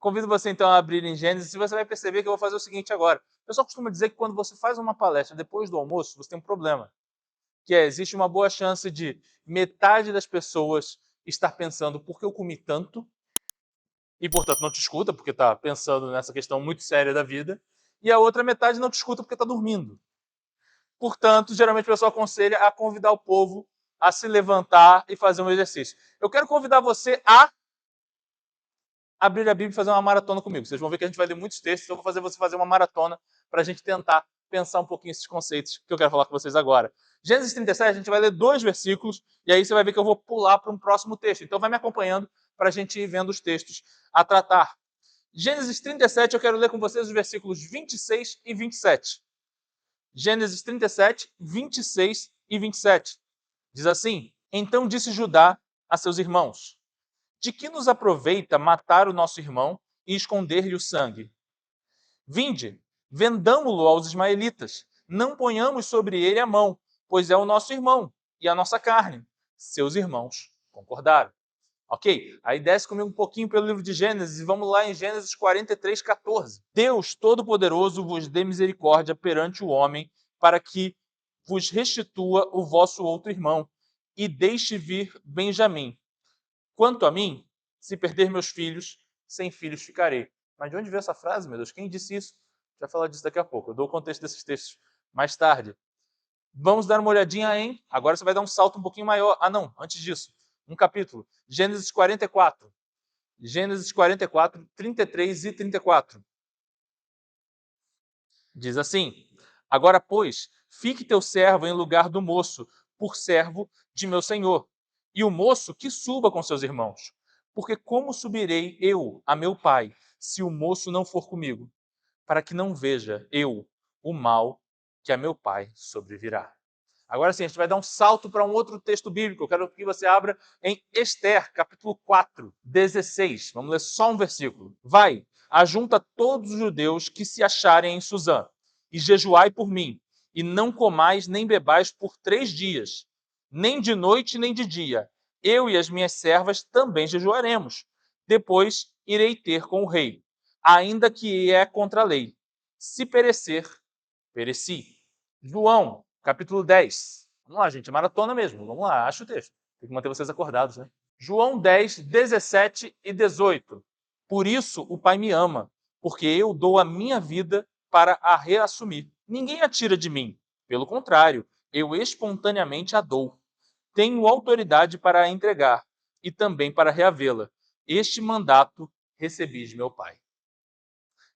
Convido você então a abrir em Gênesis e você vai perceber que eu vou fazer o seguinte agora. O pessoal costuma dizer que quando você faz uma palestra depois do almoço, você tem um problema, que é, existe uma boa chance de metade das pessoas estar pensando por que eu comi tanto e, portanto, não te escuta porque está pensando nessa questão muito séria da vida, e a outra metade não te escuta porque está dormindo. Portanto, geralmente o pessoal aconselha a convidar o povo a se levantar e fazer um exercício. Eu quero convidar você a abrir a Bíblia e fazer uma maratona comigo. Vocês vão ver que a gente vai ler muitos textos, então eu vou fazer você fazer uma maratona para a gente tentar pensar um pouquinho esses conceitos que eu quero falar com vocês agora. Gênesis 37, a gente vai ler 2 versículos, e aí você vai ver que eu vou pular para um próximo texto. Então vai me acompanhando para a gente ir vendo os textos a tratar. Gênesis 37, eu quero ler com vocês os versículos 26 e 27. Gênesis 37, 26 e 27. Diz assim: Então disse Judá a seus irmãos: De que nos aproveita matar o nosso irmão e esconder-lhe o sangue? Vinde, vendamo-lo aos ismaelitas, não ponhamos sobre ele a mão, pois é o nosso irmão e a nossa carne. Seus irmãos concordaram. Ok? Aí desce comigo um pouquinho pelo livro de Gênesis e vamos lá em Gênesis 43, 14. Deus Todo-Poderoso vos dê misericórdia perante o homem, para que vos restitua o vosso outro irmão, e deixe vir Benjamim. Quanto a mim, se perder meus filhos, sem filhos ficarei. Mas de onde veio essa frase, meu Deus? Quem disse isso? Já falar disso daqui a pouco. Eu dou o contexto desses textos mais tarde. Vamos dar uma olhadinha em... Agora você vai dar um salto um pouquinho maior. Ah, não. Antes disso. Um capítulo. Gênesis 44. Gênesis 44, 33 e 34. Diz assim: Agora, pois, fique teu servo em lugar do moço, por servo de meu senhor, e o moço que suba com seus irmãos. Porque como subirei eu a meu pai, se o moço não for comigo? Para que não veja eu o mal que a meu pai sobrevirá. Agora sim, a gente vai dar um salto para um outro texto bíblico. Eu quero que você abra em Esther, capítulo 4, 16. Vamos ler só um versículo. Vai, ajunta todos os judeus que se acharem em Suzã, e jejuai por mim, e não comais nem bebais por 3 dias, nem de noite nem de dia. Eu e as minhas servas também jejuaremos. Depois irei ter com o rei, ainda que é contra a lei. Se perecer, pereci. João, capítulo 10. Vamos lá, gente, maratona mesmo. Vamos lá, acha o texto. Tem que manter vocês acordados, né? João 10, 17 e 18. Por isso o Pai me ama, porque eu dou a minha vida para a reassumir. Ninguém a tira de mim. Pelo contrário, eu espontaneamente a dou. Tenho autoridade para a entregar e também para reavê-la. Este mandato recebi de meu Pai.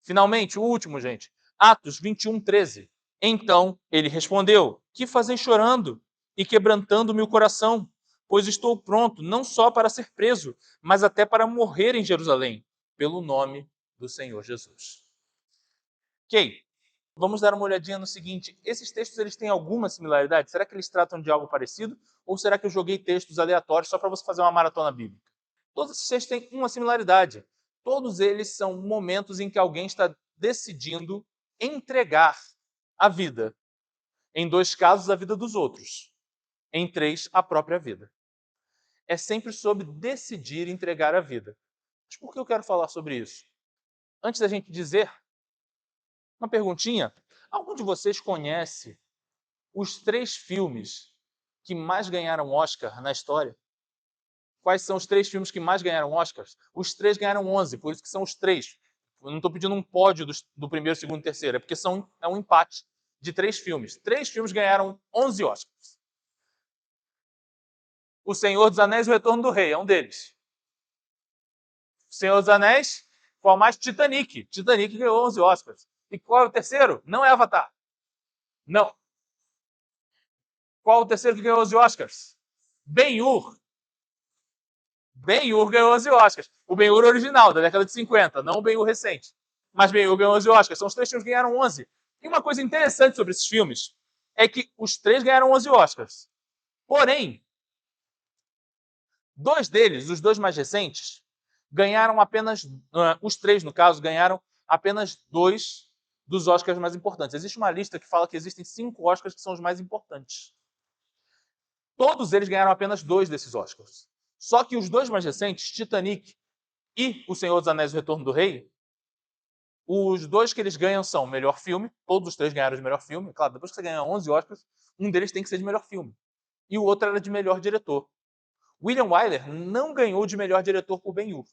Finalmente, o último, gente. Atos 21, 13. Então ele respondeu: Que fazeis chorando e quebrantando-me o coração? Pois estou pronto não só para ser preso, mas até para morrer em Jerusalém, pelo nome do Senhor Jesus. Ok, vamos dar uma olhadinha no seguinte. Esses textos eles têm alguma similaridade? Será que eles tratam de algo parecido? Ou será que eu joguei textos aleatórios só para você fazer uma maratona bíblica? Todos esses textos têm uma similaridade. Todos eles são momentos em que alguém está decidindo entregar a vida. Em 2 casos, a vida dos outros. Em 3, a própria vida. É sempre sobre decidir entregar a vida. Mas por que eu quero falar sobre isso? Antes da gente dizer, uma perguntinha. Algum de vocês conhece os 3 filmes que mais ganharam Oscar na história? Quais são os 3 filmes que mais ganharam Oscars? Os 3 ganharam 11, por isso que são os 3. Eu não estou pedindo um pódio do primeiro, segundo e terceiro, é porque é um empate de 3 filmes. 3 filmes ganharam 11 Oscars. O Senhor dos Anéis e o Retorno do Rei é um deles. O Senhor dos Anéis, qual mais? Titanic. Titanic ganhou 11 Oscars. E qual é o terceiro? Não é Avatar. Não. Qual é o terceiro que ganhou 11 Oscars? Ben-Hur. Ben-Hur ganhou 11 Oscars. O Ben-Hur original, da década de 50, não o Ben-Hur recente. Mas Ben-Hur ganhou 11 Oscars. São os 3 filmes que ganharam 11. E uma coisa interessante sobre esses filmes é que os 3 ganharam 11 Oscars. Porém, 2 deles, os 2 mais recentes, ganharam apenas... os 3, no caso, ganharam apenas 2 dos Oscars mais importantes. Existe uma lista que fala que existem 5 Oscars que são os mais importantes. Todos eles ganharam apenas 2 desses Oscars. Só que os 2 mais recentes, Titanic e O Senhor dos Anéis e o Retorno do Rei, os dois que eles ganham são melhor filme, todos os três ganharam de melhor filme. Claro, depois que você ganha 11 Oscars, um deles tem que ser de melhor filme. E o outro era de melhor diretor. William Wyler não ganhou de melhor diretor por Ben-Hur.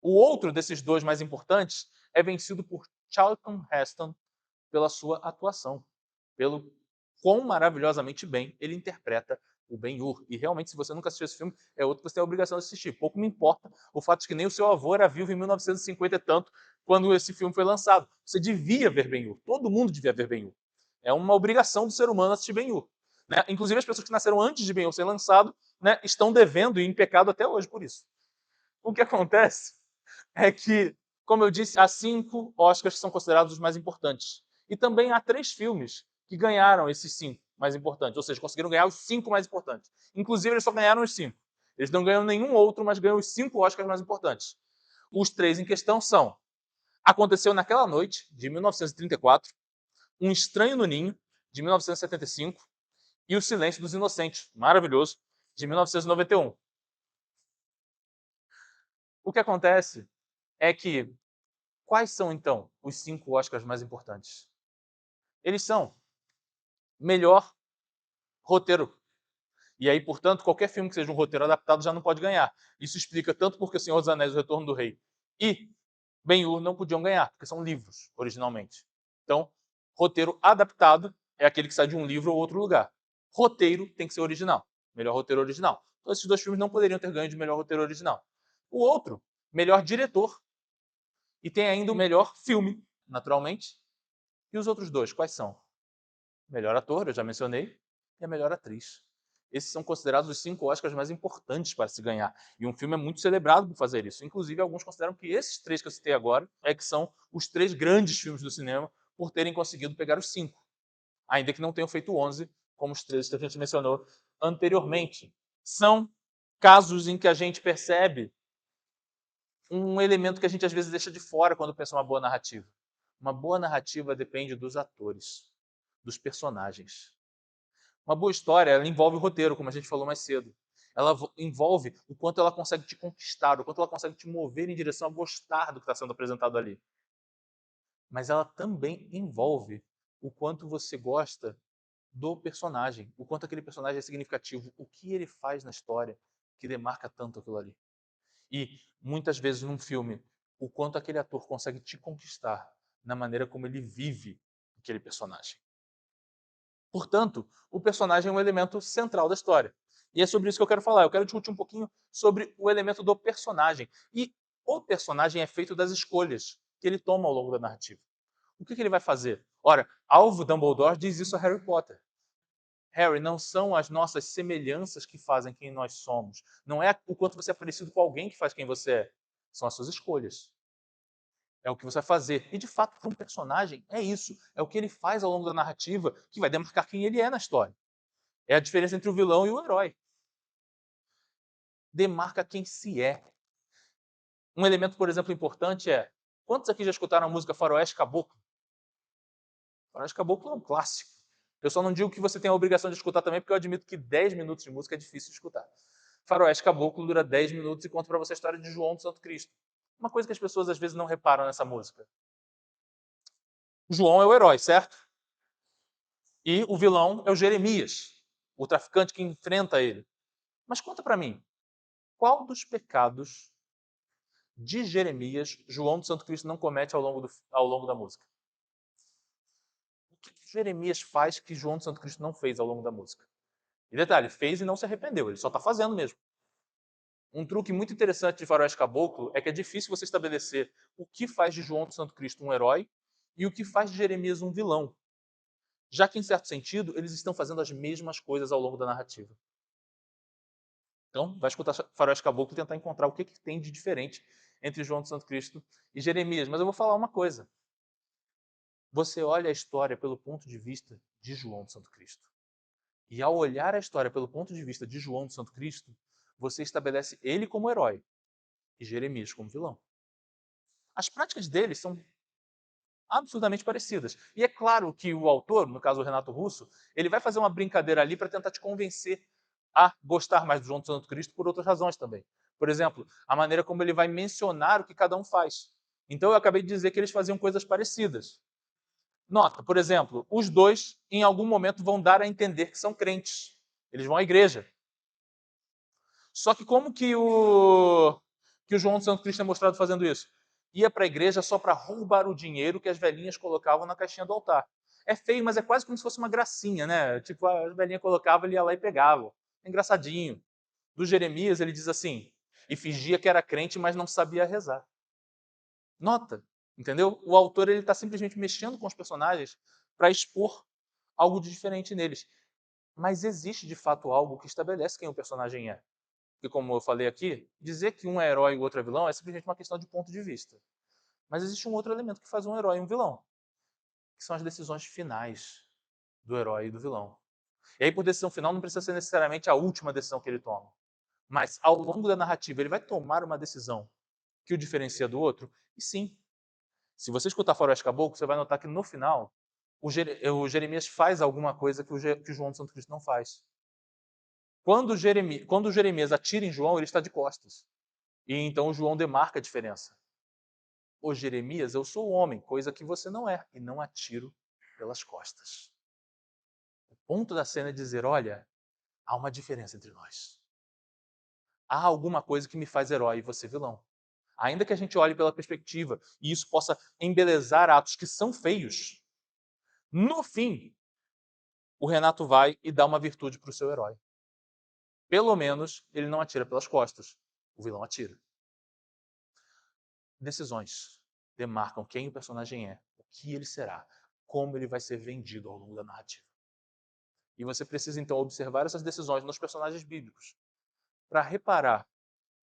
O outro desses dois mais importantes é vencido por Charlton Heston pela sua atuação, pelo quão maravilhosamente bem ele interpreta o Ben-Hur. E realmente, se você nunca assistiu esse filme, é outro que você tem a obrigação de assistir. Pouco me importa o fato de que nem o seu avô era vivo em 1950 e tanto, quando esse filme foi lançado. Você devia ver Ben-Hur. Todo mundo devia ver Ben-Hur. É uma obrigação do ser humano assistir Ben-Hur. Né? Inclusive, as pessoas que nasceram antes de Ben-Hur ser lançado, né, estão devendo e em pecado até hoje por isso. O que acontece é que, como eu disse, há 5 Oscars que são considerados os mais importantes. E também há 3 filmes que ganharam esses 5 mais importantes, ou seja, conseguiram ganhar os 5 mais importantes. Inclusive, eles só ganharam os 5. Eles não ganham nenhum outro, mas ganham os 5 Oscars mais importantes. Os 3 em questão são Aconteceu Naquela Noite, de 1934, Um Estranho no Ninho, de 1975, e O Silêncio dos Inocentes, maravilhoso, de 1991. O que acontece é que quais são, então, os 5 Oscars mais importantes? Eles são melhor roteiro. E aí, portanto, qualquer filme que seja um roteiro adaptado já não pode ganhar. Isso explica tanto porque O Senhor dos Anéis e o Retorno do Rei e Ben-Hur não podiam ganhar, porque são livros, originalmente. Então, roteiro adaptado é aquele que sai de um livro ou outro lugar. Roteiro tem que ser original. Melhor roteiro original. Então, esses dois filmes não poderiam ter ganho de melhor roteiro original. O outro, melhor diretor. E tem ainda o melhor filme, naturalmente. E os outros dois, quais são? Melhor ator, eu já mencionei, e a melhor atriz. Esses são considerados os 5 Oscars mais importantes para se ganhar. E um filme é muito celebrado por fazer isso. Inclusive, alguns consideram que esses 3 que eu citei agora é que são os 3 grandes filmes do cinema por terem conseguido pegar os 5. Ainda que não tenham feito 11, como os 3 que a gente mencionou anteriormente. São casos em que a gente percebe um elemento que a gente às vezes deixa de fora quando pensa uma boa narrativa. Uma boa narrativa depende dos atores, dos personagens. Uma boa história, ela envolve o roteiro, como a gente falou mais cedo. Ela envolve o quanto ela consegue te conquistar, o quanto ela consegue te mover em direção a gostar do que está sendo apresentado ali. Mas ela também envolve o quanto você gosta do personagem, o quanto aquele personagem é significativo, o que ele faz na história que demarca tanto aquilo ali. E, muitas vezes, num filme, o quanto aquele ator consegue te conquistar na maneira como ele vive aquele personagem. Portanto, o personagem é um elemento central da história. E é sobre isso que eu quero falar. Eu quero discutir um pouquinho sobre o elemento do personagem. E o personagem é feito das escolhas que ele toma ao longo da narrativa. O que ele vai fazer? Ora, Alvo Dumbledore diz isso a Harry Potter. Harry, não são as nossas semelhanças que fazem quem nós somos. Não é o quanto você é parecido com alguém que faz quem você é. São as suas escolhas. É o que você vai fazer. E, de fato, para um personagem, é isso. É o que ele faz ao longo da narrativa que vai demarcar quem ele é na história. É a diferença entre o vilão e o herói. Demarca quem se é. Um elemento, por exemplo, importante é: quantos aqui já escutaram a música Faroeste Caboclo? Faroeste Caboclo é um clássico. Eu só não digo que você tem a obrigação de escutar também, porque eu admito que 10 minutos de música é difícil de escutar. Faroeste Caboclo dura 10 minutos e conta para você a história de João do Santo Cristo. Uma coisa que as pessoas às vezes não reparam nessa música. João é o herói, certo? E o vilão é o Jeremias, o traficante que enfrenta ele. Mas conta para mim, qual dos pecados de Jeremias João do Santo Cristo não comete ao longo da música? O que Jeremias faz que João do Santo Cristo não fez ao longo da música? E detalhe, fez e não se arrependeu, ele só está fazendo mesmo. Um truque muito interessante de Faroeste Caboclo é que é difícil você estabelecer o que faz de João do Santo Cristo um herói e o que faz de Jeremias um vilão. Já que, em certo sentido, eles estão fazendo as mesmas coisas ao longo da narrativa. Então, vai escutar Faroeste Caboclo e tentar encontrar o que tem de diferente entre João do Santo Cristo e Jeremias. Mas eu vou falar uma coisa. Você olha a história pelo ponto de vista de João do Santo Cristo. E ao olhar a história pelo ponto de vista de João do Santo Cristo, você estabelece ele como herói e Jeremias como vilão. As práticas deles são absurdamente parecidas. E é claro que o autor, no caso o Renato Russo, ele vai fazer uma brincadeira ali para tentar te convencer a gostar mais do João Santo Cristo por outras razões também. Por exemplo, a maneira como ele vai mencionar o que cada um faz. Então eu acabei de dizer que eles faziam coisas parecidas. Nota, por exemplo, os dois em algum momento vão dar a entender que são crentes. Eles vão à igreja. Só que como que o João Santo Cristo é mostrado fazendo isso? Ia para a igreja só para roubar o dinheiro que as velhinhas colocavam na caixinha do altar. É feio, mas é quase como se fosse uma gracinha, né? Tipo, as velhinhas colocavam, ele ia lá e pegava. É engraçadinho. Do Jeremias, ele diz assim, e fingia que era crente, mas não sabia rezar. Nota, entendeu? O autor ele está simplesmente mexendo com os personagens para expor algo de diferente neles. Mas existe, de fato, algo que estabelece quem o personagem é. E como eu falei aqui, dizer que um é herói e o outro é vilão é simplesmente uma questão de ponto de vista. Mas existe um outro elemento que faz um herói e um vilão, que são as decisões finais do herói e do vilão. E aí, por decisão final, não precisa ser necessariamente a última decisão que ele toma. Mas, ao longo da narrativa, ele vai tomar uma decisão que o diferencia do outro? E sim. Se você escutar Faroeste Caboclo, você vai notar que, no final, o Jeremias faz alguma coisa que o João do Santo Cristo não faz. Quando o Jeremias atira em João, ele está de costas. E então o João demarca a diferença. Ô Jeremias, eu sou homem, coisa que você não é, e não atiro pelas costas. O ponto da cena é dizer, olha, há uma diferença entre nós. Há alguma coisa que me faz herói e você vilão. Ainda que a gente olhe pela perspectiva e isso possa embelezar atos que são feios, no fim, o Renato vai e dá uma virtude para o seu herói. Pelo menos ele não atira pelas costas. O vilão atira. Decisões demarcam quem o personagem é, o que ele será, como ele vai ser vendido ao longo da narrativa. E você precisa então observar essas decisões nos personagens bíblicos para reparar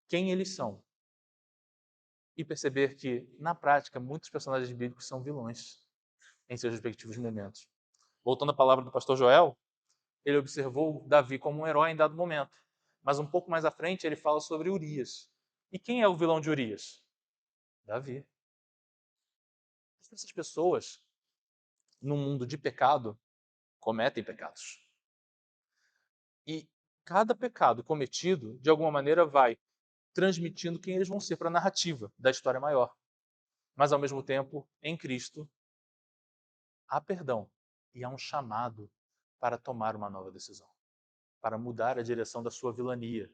quem eles são e perceber que, na prática, muitos personagens bíblicos são vilões em seus respectivos momentos. Voltando à palavra do pastor Joel, ele observou Davi como um herói em dado momento. Mas um pouco mais à frente ele fala sobre Urias. E quem é o vilão de Urias? Davi. Essas pessoas, no mundo de pecado, cometem pecados. E cada pecado cometido, de alguma maneira, vai transmitindo quem eles vão ser para a narrativa da história maior. Mas, ao mesmo tempo, em Cristo, há perdão e há um chamado para tomar uma nova decisão, para mudar a direção da sua vilania.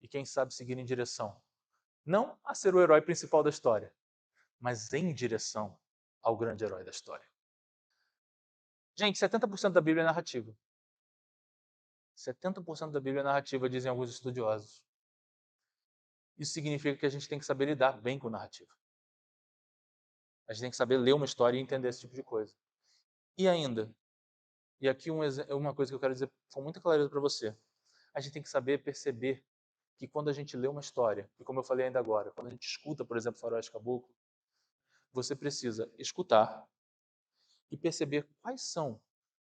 E quem sabe seguir em direção, não a ser o herói principal da história, mas em direção ao grande herói da história. Gente, 70% da Bíblia é narrativa. 70% da Bíblia é narrativa, dizem alguns estudiosos. Isso significa que a gente tem que saber lidar bem com narrativa. A gente tem que saber ler uma história e entender esse tipo de coisa. E ainda, e aqui uma coisa que eu quero dizer com muita clareza para você, a gente tem que saber perceber que quando a gente lê uma história, e como eu falei ainda agora, quando a gente escuta, por exemplo, Faroeste Caboclo, você precisa escutar e perceber quais são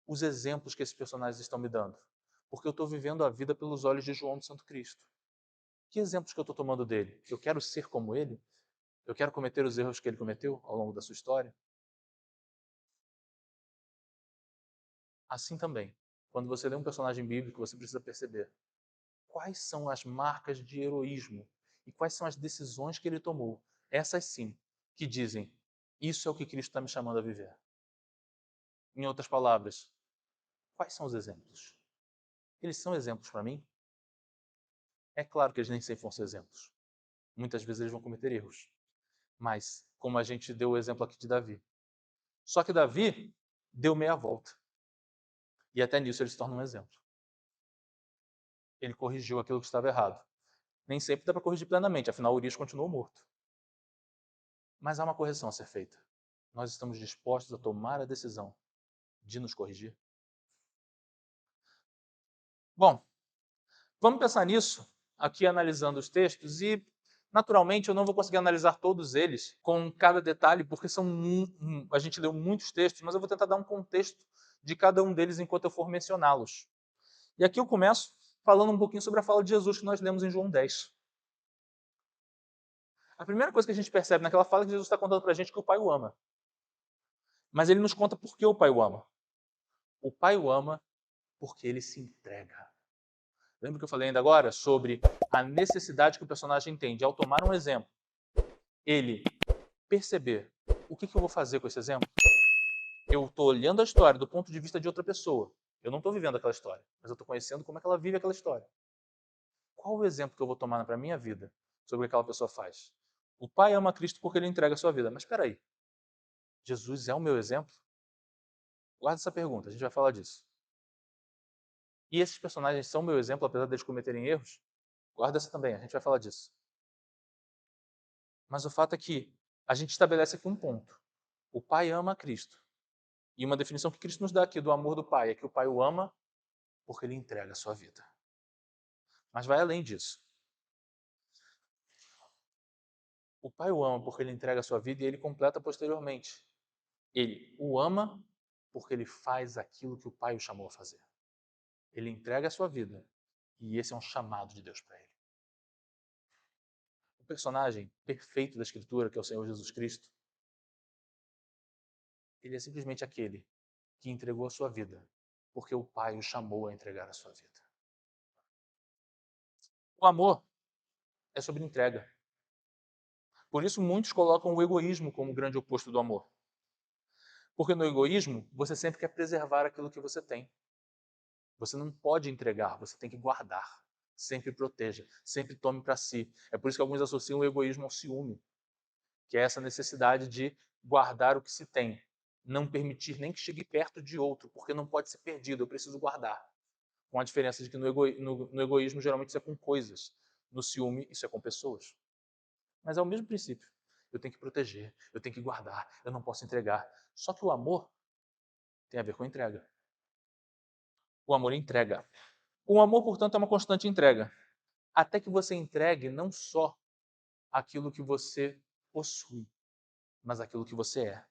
os exemplos que esses personagens estão me dando. Porque eu estou vivendo a vida pelos olhos de João do Santo Cristo. Que exemplos que eu estou tomando dele? Eu quero ser como ele? Eu quero cometer os erros que ele cometeu ao longo da sua história? Assim também, quando você lê um personagem bíblico, você precisa perceber quais são as marcas de heroísmo e quais são as decisões que ele tomou. Essas sim, que dizem, isso é o que Cristo está me chamando a viver. Em outras palavras, quais são os exemplos? Eles são exemplos para mim? É claro que eles nem sempre vão ser exemplos. Muitas vezes eles vão cometer erros. Mas, como a gente deu o exemplo aqui de Davi. Só que Davi deu meia volta. E até nisso ele se torna um exemplo. Ele corrigiu aquilo que estava errado. Nem sempre dá para corrigir plenamente, afinal Urias continuou morto. Mas há uma correção a ser feita. Nós estamos dispostos a tomar a decisão de nos corrigir? Bom, vamos pensar nisso aqui analisando os textos e, naturalmente, eu não vou conseguir analisar todos eles com cada detalhe, porque a gente leu muitos textos, mas eu vou tentar dar um contexto de cada um deles enquanto eu for mencioná-los. E aqui eu começo falando um pouquinho sobre a fala de Jesus que nós lemos em João 10. A primeira coisa que a gente percebe naquela fala é que Jesus está contando para a gente que o Pai o ama. Mas ele nos conta por que o Pai o ama. O Pai o ama porque ele se entrega. Lembra que eu falei ainda agora sobre a necessidade que o personagem tem de, ao tomar um exemplo, ele perceber o que eu vou fazer com esse exemplo? Eu estou olhando a história do ponto de vista de outra pessoa. Eu não estou vivendo aquela história, mas eu estou conhecendo como é que ela vive aquela história. Qual o exemplo que eu vou tomar para a minha vida sobre o que aquela pessoa faz? O pai ama Cristo porque ele entrega a sua vida. Mas espera aí, Jesus é o meu exemplo? Guarda essa pergunta, a gente vai falar disso. E esses personagens são meu exemplo, apesar deles cometerem erros? Guarda essa também, a gente vai falar disso. Mas o fato é que a gente estabelece aqui um ponto. O pai ama a Cristo. E uma definição que Cristo nos dá aqui do amor do pai é que o pai o ama porque ele entrega a sua vida. Mas vai além disso. O pai o ama porque ele entrega a sua vida e ele completa posteriormente. Ele o ama porque ele faz aquilo que o pai o chamou a fazer. Ele entrega a sua vida e esse é um chamado de Deus para ele. O personagem perfeito da Escritura, que é o Senhor Jesus Cristo, ele é simplesmente aquele que entregou a sua vida porque o pai o chamou a entregar a sua vida. O amor é sobre entrega. Por isso muitos colocam o egoísmo como o grande oposto do amor. Porque no egoísmo, você sempre quer preservar aquilo que você tem. Você não pode entregar, você tem que guardar. Sempre proteja, sempre tome para si. É por isso que alguns associam o egoísmo ao ciúme, que é essa necessidade de guardar o que se tem. Não permitir nem que chegue perto de outro, porque não pode ser perdido, eu preciso guardar. Com a diferença de que no egoísmo, geralmente, isso é com coisas. No ciúme, isso é com pessoas. Mas é o mesmo princípio. Eu tenho que proteger, eu tenho que guardar, eu não posso entregar. Só que o amor tem a ver com entrega. O amor entrega. O amor, portanto, é uma constante entrega. Até que você entregue não só aquilo que você possui, mas aquilo que você é.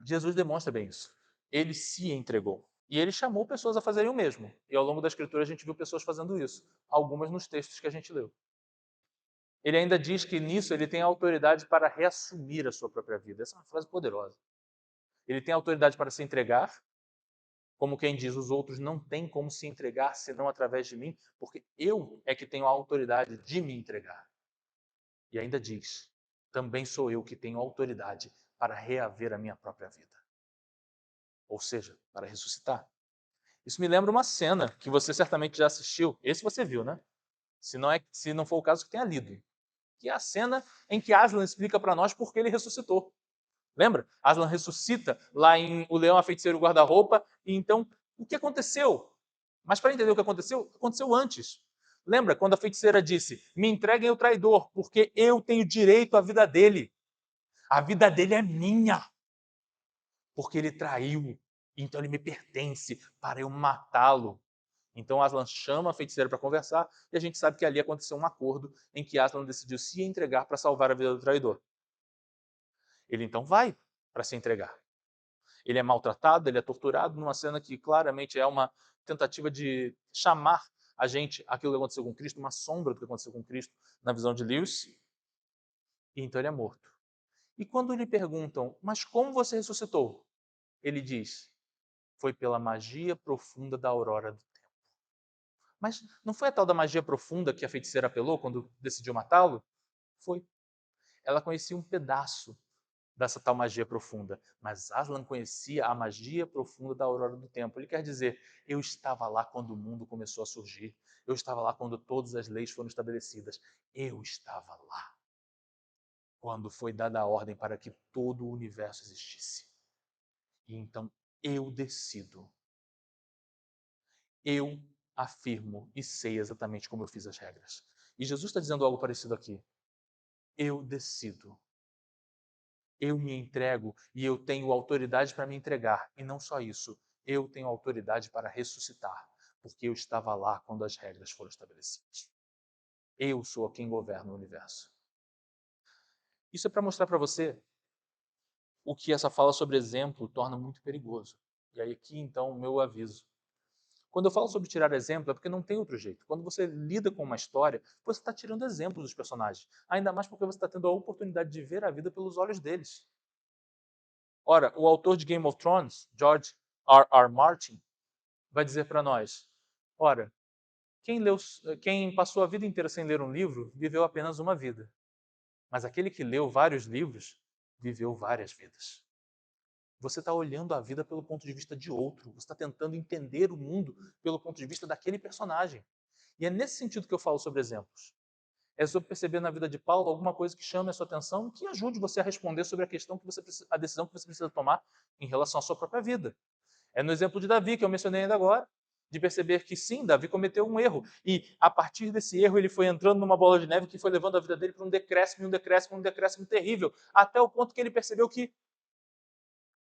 Jesus demonstra bem isso. Ele se entregou. E ele chamou pessoas a fazerem o mesmo. E ao longo da Escritura a gente viu pessoas fazendo isso. Algumas nos textos que a gente leu. Ele ainda diz que nisso ele tem autoridade para reassumir a sua própria vida. Essa é uma frase poderosa. Ele tem autoridade para se entregar, como quem diz, os outros não têm como se entregar senão através de mim, porque eu é que tenho a autoridade de me entregar. E ainda diz, também sou eu que tenho autoridade para reaver a minha própria vida. Ou seja, para ressuscitar. Isso me lembra uma cena que você certamente já assistiu. Esse você viu, né? Se não for o caso, que tenha lido. Que é a cena em que Aslan explica para nós por que ele ressuscitou. Lembra? Aslan ressuscita lá em O Leão, a Feiticeira e o Guarda-Roupa. E então, o que aconteceu? Mas para entender o que aconteceu antes. Lembra quando a feiticeira disse: me entreguem o traidor, porque eu tenho direito à vida dele. A vida dele é minha. Porque ele traiu. Então ele me pertence para eu matá-lo. Então Aslan chama a feiticeira para conversar e a gente sabe que ali aconteceu um acordo em que Aslan decidiu se entregar para salvar a vida do traidor. Ele então vai para se entregar. Ele é maltratado, ele é torturado numa cena que claramente é uma tentativa de chamar a gente aquilo que aconteceu com Cristo, uma sombra do que aconteceu com Cristo na visão de Lewis. E então ele é morto. E quando lhe perguntam, mas como você ressuscitou? Ele diz, foi pela magia profunda da aurora do tempo. Mas não foi a tal da magia profunda que a feiticeira apelou quando decidiu matá-lo? Foi. Ela conhecia um pedaço dessa tal magia profunda. Mas Aslan conhecia a magia profunda da aurora do tempo. Ele quer dizer, eu estava lá quando o mundo começou a surgir. Eu estava lá quando todas as leis foram estabelecidas. Eu estava lá quando foi dada a ordem para que todo o universo existisse. E então eu decido. Eu afirmo e sei exatamente como eu fiz as regras. E Jesus está dizendo algo parecido aqui. Eu decido. Eu me entrego e eu tenho autoridade para me entregar. E não só isso, eu tenho autoridade para ressuscitar, porque eu estava lá quando as regras foram estabelecidas. Eu sou quem governa o universo. Isso é para mostrar para você o que essa fala sobre exemplo torna muito perigoso. E aí aqui, então, o meu aviso. Quando eu falo sobre tirar exemplo, é porque não tem outro jeito. Quando você lida com uma história, você está tirando exemplos dos personagens. Ainda mais porque você está tendo a oportunidade de ver a vida pelos olhos deles. Ora, o autor de Game of Thrones, George R. R. Martin, vai dizer para nós, ora, Quem passou a vida inteira sem ler um livro, viveu apenas uma vida. Mas aquele que leu vários livros, viveu várias vidas. Você está olhando a vida pelo ponto de vista de outro. Você está tentando entender o mundo pelo ponto de vista daquele personagem. E é nesse sentido que eu falo sobre exemplos. É sobre perceber na vida de Paulo alguma coisa que chame a sua atenção, que ajude você a responder sobre a questão que você precisa, a decisão que você precisa tomar em relação à sua própria vida. É no exemplo de Davi, que eu mencionei ainda agora, de perceber que sim, Davi cometeu um erro. E a partir desse erro, ele foi entrando numa bola de neve que foi levando a vida dele para um decréscimo, um decréscimo, um decréscimo terrível, até o ponto que ele percebeu que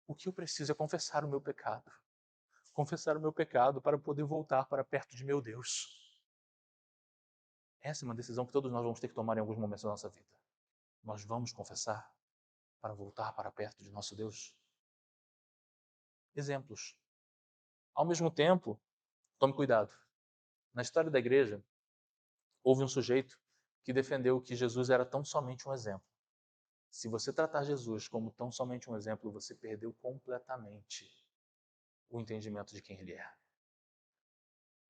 o que eu preciso é confessar o meu pecado. Confessar o meu pecado para poder voltar para perto de meu Deus. Essa é uma decisão que todos nós vamos ter que tomar em alguns momentos da nossa vida. Nós vamos confessar para voltar para perto de nosso Deus? Exemplos. Ao mesmo tempo, tome cuidado. Na história da igreja, houve um sujeito que defendeu que Jesus era tão somente um exemplo. Se você tratar Jesus como tão somente um exemplo, você perdeu completamente o entendimento de quem ele é.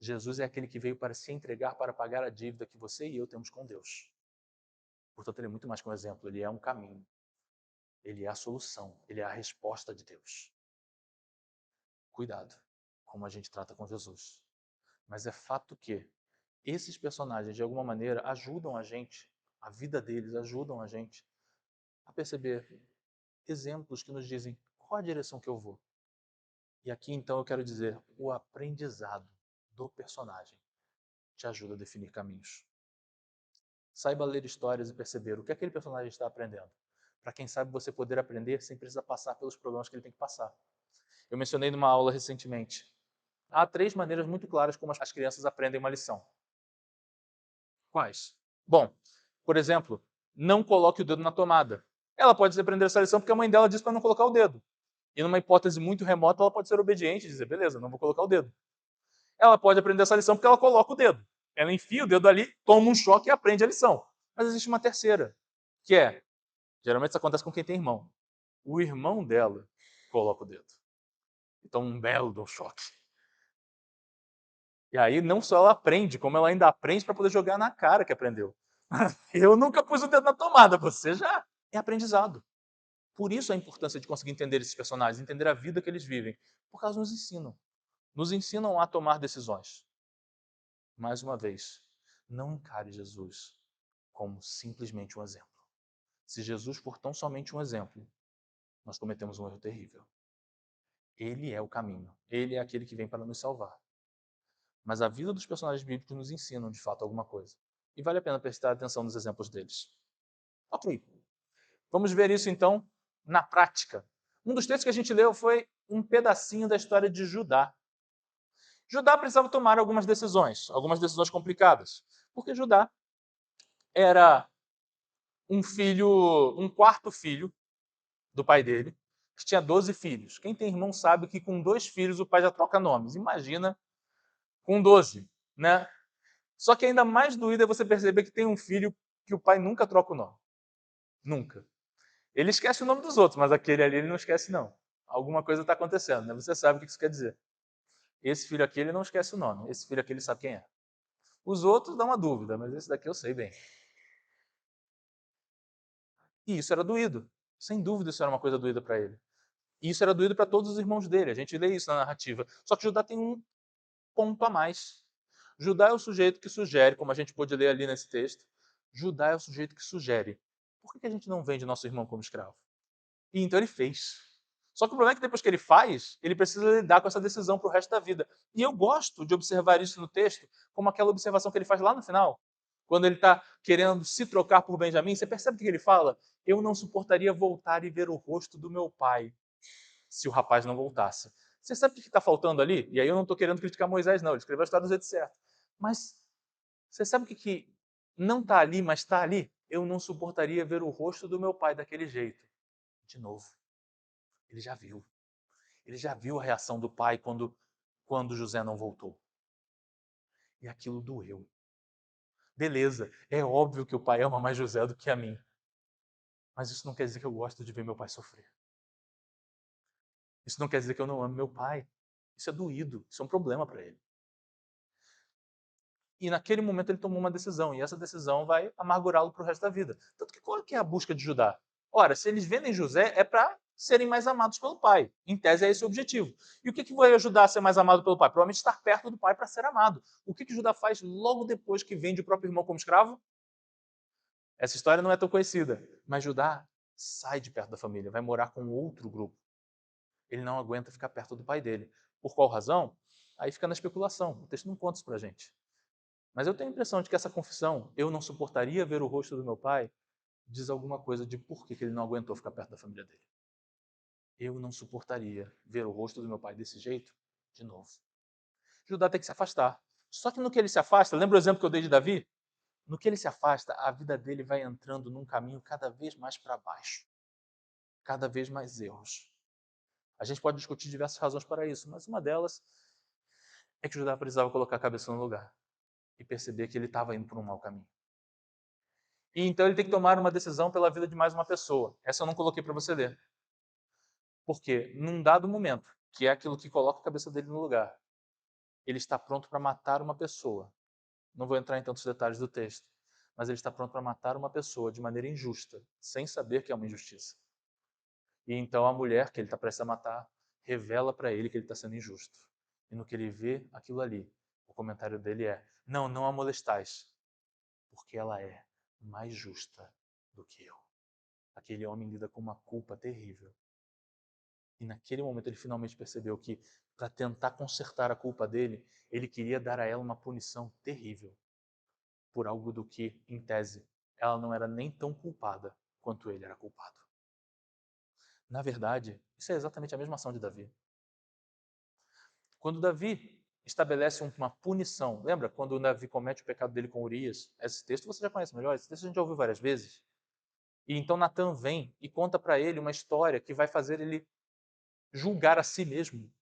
Jesus é aquele que veio para se entregar para pagar a dívida que você e eu temos com Deus. Portanto, ele é muito mais que um exemplo, ele é um caminho. Ele é a solução, ele é a resposta de Deus. Cuidado como a gente trata com Jesus. Mas é fato que esses personagens, de alguma maneira, ajudam a gente, a vida deles ajudam a gente a perceber exemplos que nos dizem qual a direção que eu vou. E aqui, então, eu quero dizer, o aprendizado do personagem te ajuda a definir caminhos. Saiba ler histórias e perceber o que aquele personagem está aprendendo. Para quem sabe você poder aprender sem precisar passar pelos problemas que ele tem que passar. Eu mencionei numa aula recentemente. Há 3 maneiras muito claras como as crianças aprendem uma lição. Quais? Bom, por exemplo, não coloque o dedo na tomada. Ela pode aprender essa lição porque a mãe dela disse para não colocar o dedo. E numa hipótese muito remota, ela pode ser obediente e dizer, beleza, não vou colocar o dedo. Ela pode aprender essa lição porque ela coloca o dedo. Ela enfia o dedo ali, toma um choque e aprende a lição. Mas existe uma terceira, que é, geralmente isso acontece com quem tem irmão. O irmão dela coloca o dedo. Então, um belo de um choque. E aí, não só ela aprende, como ela ainda aprende para poder jogar na cara que aprendeu. Eu nunca pus o dedo na tomada, você já. É aprendizado. Por isso a importância de conseguir entender esses personagens, entender a vida que eles vivem. Porque elas nos ensinam. Nos ensinam a tomar decisões. Mais uma vez, não encare Jesus como simplesmente um exemplo. Se Jesus for tão somente um exemplo, nós cometemos um erro terrível. Ele é o caminho. Ele é aquele que vem para nos salvar. Mas a vida dos personagens bíblicos nos ensinam, de fato, alguma coisa. E vale a pena prestar atenção nos exemplos deles. Ok. Vamos ver isso, então, na prática. Um dos textos que a gente leu foi um pedacinho da história de Judá. Judá precisava tomar algumas decisões complicadas. Porque Judá era um quarto filho do pai dele, que tinha 12 filhos. Quem tem irmão sabe que com 2 filhos o pai já troca nomes. Imagina com 12, né? Só que ainda mais doído é você perceber que tem um filho que o pai nunca troca o nome. Nunca. Ele esquece o nome dos outros, mas aquele ali ele não esquece, não. Alguma coisa está acontecendo, né? Você sabe o que isso quer dizer. Esse filho aqui ele não esquece o nome. Esse filho aqui ele sabe quem é. Os outros dão uma dúvida, mas esse daqui eu sei bem. E isso era doído. Sem dúvida isso era uma coisa doída para ele. E isso era doído para todos os irmãos dele. A gente lê isso na narrativa. Só que Judá tem um ponto a mais. Judá é o sujeito que sugere, como a gente pôde ler ali nesse texto, Judá é o sujeito que sugere. Por que a gente não vende nosso irmão como escravo? E então ele fez. Só que o problema é que depois que ele faz, ele precisa lidar com essa decisão para o resto da vida. E eu gosto de observar isso no texto, como aquela observação que ele faz lá no final. Quando ele está querendo se trocar por Benjamim, você percebe o que ele fala? Eu não suportaria voltar e ver o rosto do meu pai se o rapaz não voltasse. Você sabe o que está faltando ali? E aí eu não estou querendo criticar Moisés, não. Ele escreveu a história do jeito certo. Mas você sabe o que não está ali, mas está ali? Eu não suportaria ver o rosto do meu pai daquele jeito. De novo. Ele já viu. Ele já viu a reação do pai quando José não voltou. E aquilo doeu. Beleza, é óbvio que o pai ama mais José do que a mim. Mas isso não quer dizer que eu gosto de ver meu pai sofrer. Isso não quer dizer que eu não amo meu pai. Isso é doído, isso é um problema para ele. E naquele momento ele tomou uma decisão, e essa decisão vai amargurá-lo para o resto da vida. Tanto que qual que é a busca de Judá? Ora, se eles vendem José, é para serem mais amados pelo pai. Em tese é esse o objetivo. E o que vai ajudar a ser mais amado pelo pai? Provavelmente estar perto do pai para ser amado. O que Judá faz logo depois que vende o próprio irmão como escravo? Essa história não é tão conhecida, mas Judá sai de perto da família, vai morar com outro grupo. Ele não aguenta ficar perto do pai dele. Por qual razão? Aí fica na especulação. O texto não conta isso para a gente. Mas eu tenho a impressão de que essa confissão, eu não suportaria ver o rosto do meu pai, diz alguma coisa de por que ele não aguentou ficar perto da família dele. Eu não suportaria ver o rosto do meu pai desse jeito de novo. Judá tem que se afastar. Só que no que ele se afasta, lembra o exemplo que eu dei de Davi? No que ele se afasta, a vida dele vai entrando num caminho cada vez mais para baixo. Cada vez mais erros. A gente pode discutir diversas razões para isso, mas uma delas é que Judá precisava colocar a cabeça no lugar e perceber que ele estava indo por um mau caminho. E então ele tem que tomar uma decisão pela vida de mais uma pessoa. Essa eu não coloquei para você ler. Porque num dado momento, que é aquilo que coloca a cabeça dele no lugar, ele está pronto para matar uma pessoa. Não vou entrar em tantos detalhes do texto, mas ele está pronto para matar uma pessoa de maneira injusta, sem saber que é uma injustiça. E então a mulher que ele está prestes a matar revela para ele que ele está sendo injusto. E no que ele vê aquilo ali, o comentário dele é: não, não a molestais, porque ela é mais justa do que eu. Aquele homem lida com uma culpa terrível. E naquele momento ele finalmente percebeu que, para tentar consertar a culpa dele, ele queria dar a ela uma punição terrível por algo do que, em tese, ela não era nem tão culpada quanto ele era culpado. Na verdade, isso é exatamente a mesma ação de Davi. Quando Davi estabelece uma punição, lembra quando Davi comete o pecado dele com Urias? Esse texto você já conhece melhor, esse texto a gente já ouviu várias vezes. E então Natan vem e conta para ele uma história que vai fazer ele julgar a si mesmo.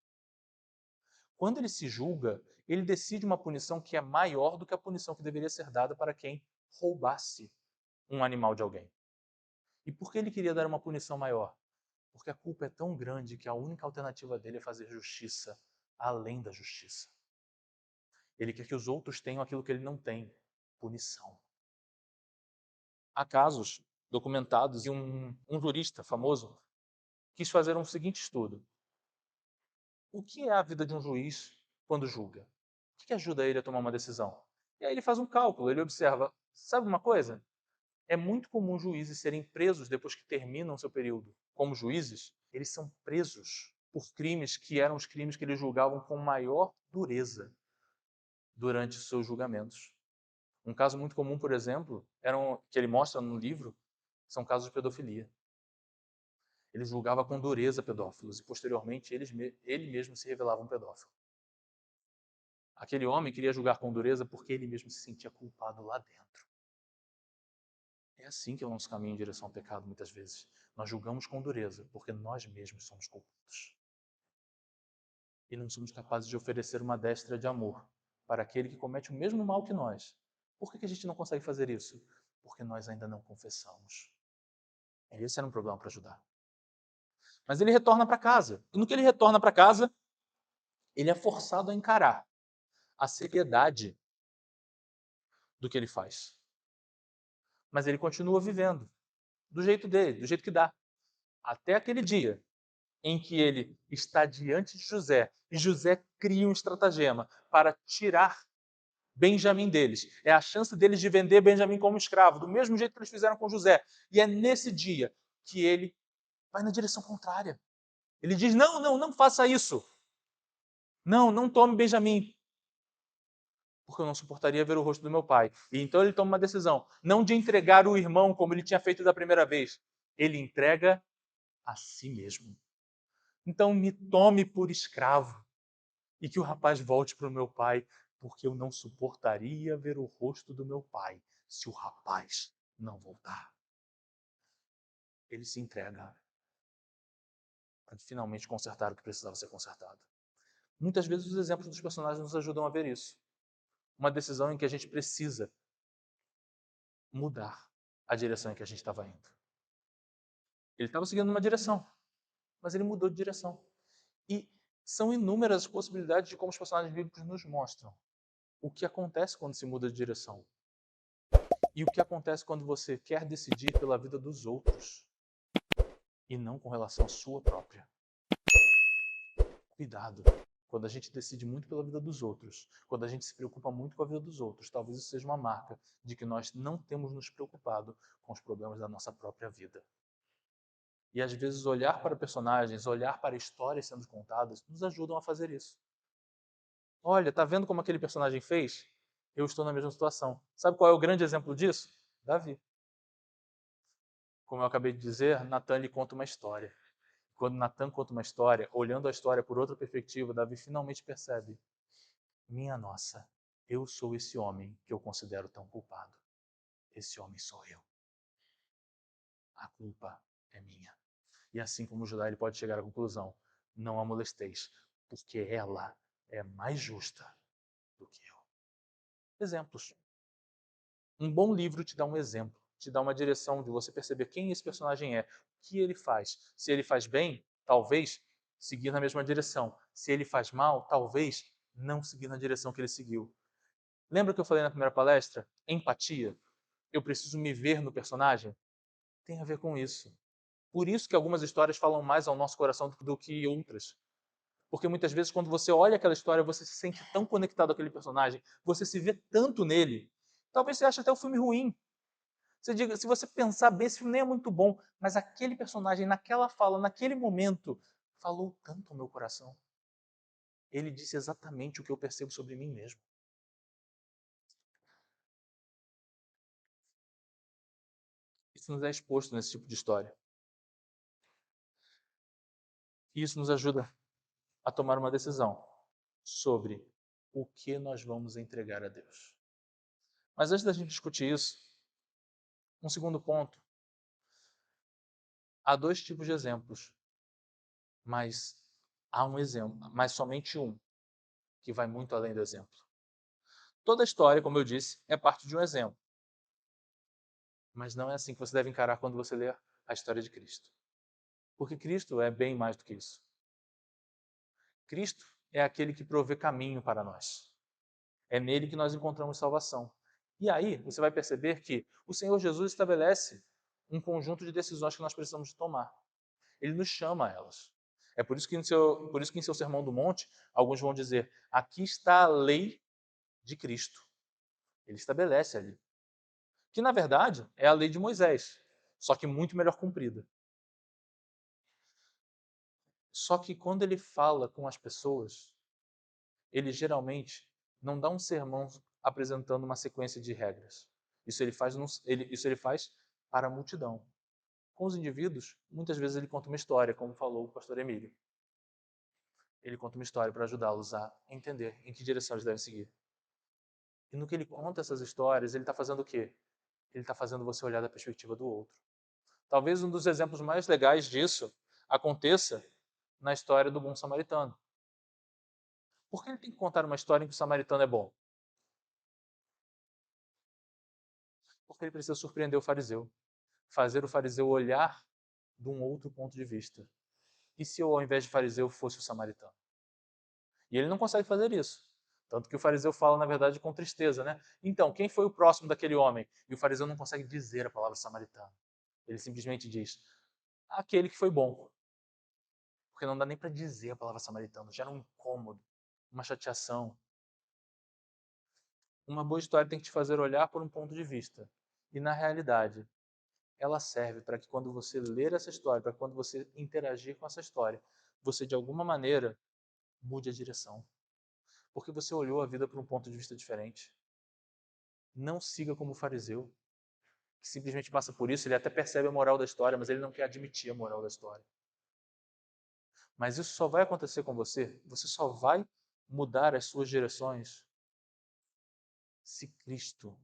Quando ele se julga, ele decide uma punição que é maior do que a punição que deveria ser dada para quem roubasse um animal de alguém. E por que ele queria dar uma punição maior? Porque a culpa é tão grande que a única alternativa dele é fazer justiça além da justiça. Ele quer que os outros tenham aquilo que ele não tem: punição. Há casos documentados e um jurista famoso quis fazer um seguinte estudo. O que é a vida de um juiz quando julga? O que ajuda ele a tomar uma decisão? E aí ele faz um cálculo, ele observa, sabe uma coisa? É muito comum juízes serem presos depois que terminam seu período como juízes. Eles são presos por crimes que eram os crimes que eles julgavam com maior dureza durante os seus julgamentos. Um caso muito comum, por exemplo, que ele mostra no livro, são casos de pedofilia. Ele julgava com dureza pedófilos e, posteriormente, ele mesmo se revelava um pedófilo. Aquele homem queria julgar com dureza porque ele mesmo se sentia culpado lá dentro. É assim que é o nosso caminho em direção ao pecado, muitas vezes. Nós julgamos com dureza porque nós mesmos somos culpados. E não somos capazes de oferecer uma destra de amor para aquele que comete o mesmo mal que nós. Por que a gente não consegue fazer isso? Porque nós ainda não confessamos. Esse era um problema para ajudar. Mas ele retorna para casa. E no que ele retorna para casa, ele é forçado a encarar a seriedade do que ele faz. Mas ele continua vivendo do jeito dele, do jeito que dá. Até aquele dia em que ele está diante de José e José cria um estratagema para tirar Benjamim deles. É a chance deles de vender Benjamim como escravo, do mesmo jeito que eles fizeram com José. E é nesse dia que ele vai na direção contrária. Ele diz: não, não, não faça isso. Não, não tome Benjamim, porque eu não suportaria ver o rosto do meu pai. E então ele toma uma decisão, não de entregar o irmão como ele tinha feito da primeira vez. Ele entrega a si mesmo. Então me tome por escravo e que o rapaz volte para o meu pai, porque eu não suportaria ver o rosto do meu pai se o rapaz não voltar. Ele se entrega para finalmente consertar o que precisava ser consertado. Muitas vezes os exemplos dos personagens nos ajudam a ver isso. Uma decisão em que a gente precisa mudar a direção em que a gente estava indo. Ele estava seguindo uma direção, mas ele mudou de direção. E são inúmeras possibilidades de como os personagens bíblicos nos mostram o que acontece quando se muda de direção. E o que acontece quando você quer decidir pela vida dos outros e não com relação à sua própria. Cuidado. Quando a gente decide muito pela vida dos outros, quando a gente se preocupa muito com a vida dos outros, talvez isso seja uma marca de que nós não temos nos preocupado com os problemas da nossa própria vida. E às vezes olhar para personagens, olhar para histórias sendo contadas, nos ajudam a fazer isso. Olha, tá vendo como aquele personagem fez? Eu estou na mesma situação. Sabe qual é o grande exemplo disso? Davi. Como eu acabei de dizer, Natan lhe conta uma história. Quando Natan conta uma história, olhando a história por outra perspectiva, Davi finalmente percebe: minha nossa, eu sou esse homem que eu considero tão culpado. Esse homem sou eu. A culpa é minha. E assim como Judá, ele pode chegar à conclusão: não a molesteis, porque ela é mais justa do que eu. Exemplos. Um bom livro te dá um exemplo, te dá uma direção de você perceber quem esse personagem é, o que ele faz. Se ele faz bem, talvez seguir na mesma direção. Se ele faz mal, talvez não seguir na direção que ele seguiu. Lembra que eu falei na primeira palestra? Empatia. Eu preciso me ver no personagem? Tem a ver com isso. Por isso que algumas histórias falam mais ao nosso coração do que outras. Porque muitas vezes, quando você olha aquela história, você se sente tão conectado àquele personagem, você se vê tanto nele. Talvez você ache até o filme ruim. Você diga, se você pensar bem, esse filme nem é muito bom, mas aquele personagem, naquela fala, naquele momento, falou tanto ao meu coração. Ele disse exatamente o que eu percebo sobre mim mesmo. Isso nos é exposto nesse tipo de história. E isso nos ajuda a tomar uma decisão sobre o que nós vamos entregar a Deus. Mas antes da gente discutir isso, um segundo ponto. Há dois tipos de exemplos, mas há um exemplo, mas somente um, que vai muito além do exemplo. Toda história, como eu disse, é parte de um exemplo. Mas não é assim que você deve encarar quando você lê a história de Cristo. Porque Cristo é bem mais do que isso. Cristo é aquele que provê caminho para nós. É nele que nós encontramos salvação. E aí você vai perceber que o Senhor Jesus estabelece um conjunto de decisões que nós precisamos tomar. Ele nos chama a elas. É por isso que em seu Sermão do Monte, alguns vão dizer: aqui está a lei de Cristo. Ele estabelece ali. Que na verdade é a lei de Moisés, só que muito melhor cumprida. Só que quando ele fala com as pessoas, ele geralmente não dá um sermão apresentando uma sequência de regras. Isso ele faz para a multidão. Com os indivíduos, muitas vezes ele conta uma história, como falou o pastor Emílio. Ele conta uma história para ajudá-los a entender em que direção eles devem seguir. E no que ele conta essas histórias, ele está fazendo o quê? Ele está fazendo você olhar da perspectiva do outro. Talvez um dos exemplos mais legais disso aconteça na história do bom samaritano. Por que ele tem que contar uma história em que o samaritano é bom? Porque ele precisa surpreender o fariseu. Fazer o fariseu olhar de um outro ponto de vista. E se eu, ao invés de fariseu, fosse o samaritano? E ele não consegue fazer isso. Tanto que o fariseu fala, na verdade, com tristeza, né? Então, quem foi o próximo daquele homem? E o fariseu não consegue dizer a palavra samaritano. Ele simplesmente diz, aquele que foi bom. Porque não dá nem para dizer a palavra samaritano. Gera um incômodo, uma chateação. Uma boa história tem que te fazer olhar por um ponto de vista. E, na realidade, ela serve para que quando você ler essa história, para quando você interagir com essa história, você, de alguma maneira, mude a direção. Porque você olhou a vida por um ponto de vista diferente. Não siga como o fariseu, que simplesmente passa por isso, ele até percebe a moral da história, mas ele não quer admitir a moral da história. Mas isso só vai acontecer com você só vai mudar as suas direções se Cristo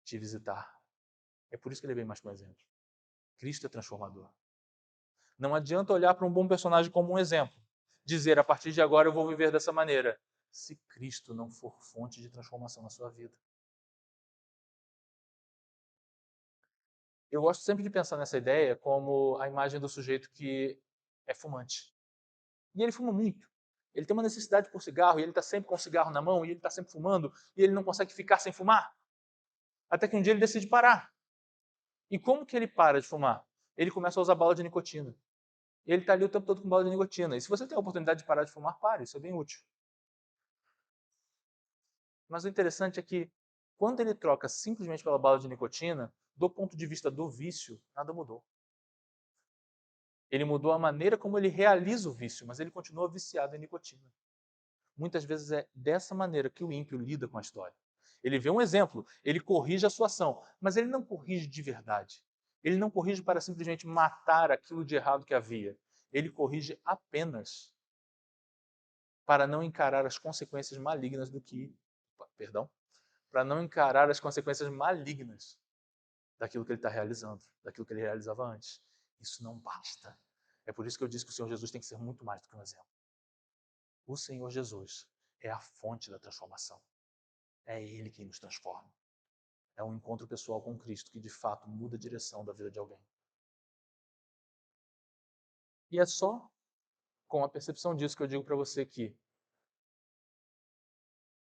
te visitar. É por isso que ele vem mais com exemplo. Cristo é transformador. Não adianta olhar para um bom personagem como um exemplo, dizer a partir de agora eu vou viver dessa maneira, se Cristo não for fonte de transformação na sua vida. Eu gosto sempre de pensar nessa ideia como a imagem do sujeito que é fumante. E ele fuma muito. Ele tem uma necessidade por cigarro e ele está sempre com o cigarro na mão e ele está sempre fumando e ele não consegue ficar sem fumar. Até que um dia ele decide parar. E como que ele para de fumar? Ele começa a usar bala de nicotina. E ele está ali o tempo todo com bala de nicotina. E se você tem a oportunidade de parar de fumar, pare, isso é bem útil. Mas o interessante é que quando ele troca simplesmente pela bala de nicotina, do ponto de vista do vício, nada mudou. Ele mudou a maneira como ele realiza o vício, mas ele continua viciado em nicotina. Muitas vezes é dessa maneira que o ímpio lida com a história. Ele vê um exemplo, ele corrige a sua ação, mas ele não corrige de verdade. Ele não corrige para simplesmente matar aquilo de errado que havia. Ele corrige apenas para não encarar as consequências malignas do que, perdão, para não encarar as consequências malignas daquilo que ele está realizando, daquilo que ele realizava antes. Isso não basta. É por isso que eu disse que o Senhor Jesus tem que ser muito mais do que um exemplo. O Senhor Jesus é a fonte da transformação. É Ele quem nos transforma. É um encontro pessoal com Cristo que de fato muda a direção da vida de alguém. E é só com a percepção disso que eu digo para você que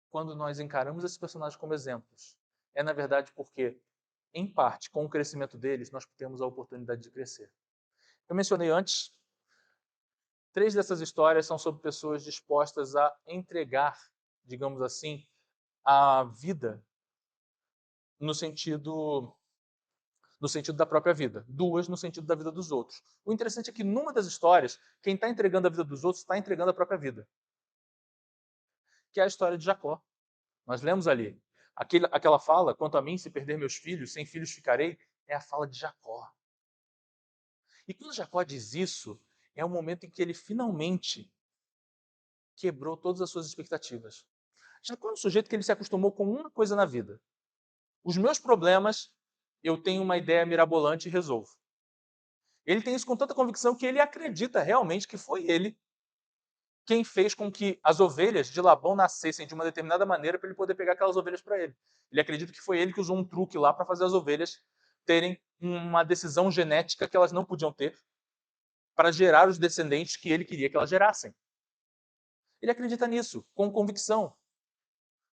quando nós encaramos esses personagens como exemplos, é na verdade porque, em parte, com o crescimento deles, nós temos a oportunidade de crescer. Eu mencionei antes, 3 dessas histórias são sobre pessoas dispostas a entregar, digamos assim, a vida no sentido da própria vida, 2 no sentido da vida dos outros. O interessante é que numa das histórias, quem está entregando a vida dos outros está entregando a própria vida, que é a história de Jacó. Nós lemos ali. Aquela fala, quanto a mim, se perder meus filhos, sem filhos ficarei, é a fala de Jacó. E quando Jacó diz isso, é o momento em que ele finalmente quebrou todas as suas expectativas. Jacó é um sujeito que ele se acostumou com uma coisa na vida. Os meus problemas, eu tenho uma ideia mirabolante e resolvo. Ele tem isso com tanta convicção que ele acredita realmente que foi ele quem fez com que as ovelhas de Labão nascessem de uma determinada maneira para ele poder pegar aquelas ovelhas para ele. Ele acredita que foi ele que usou um truque lá para fazer as ovelhas terem uma decisão genética que elas não podiam ter para gerar os descendentes que ele queria que elas gerassem. Ele acredita nisso, com convicção.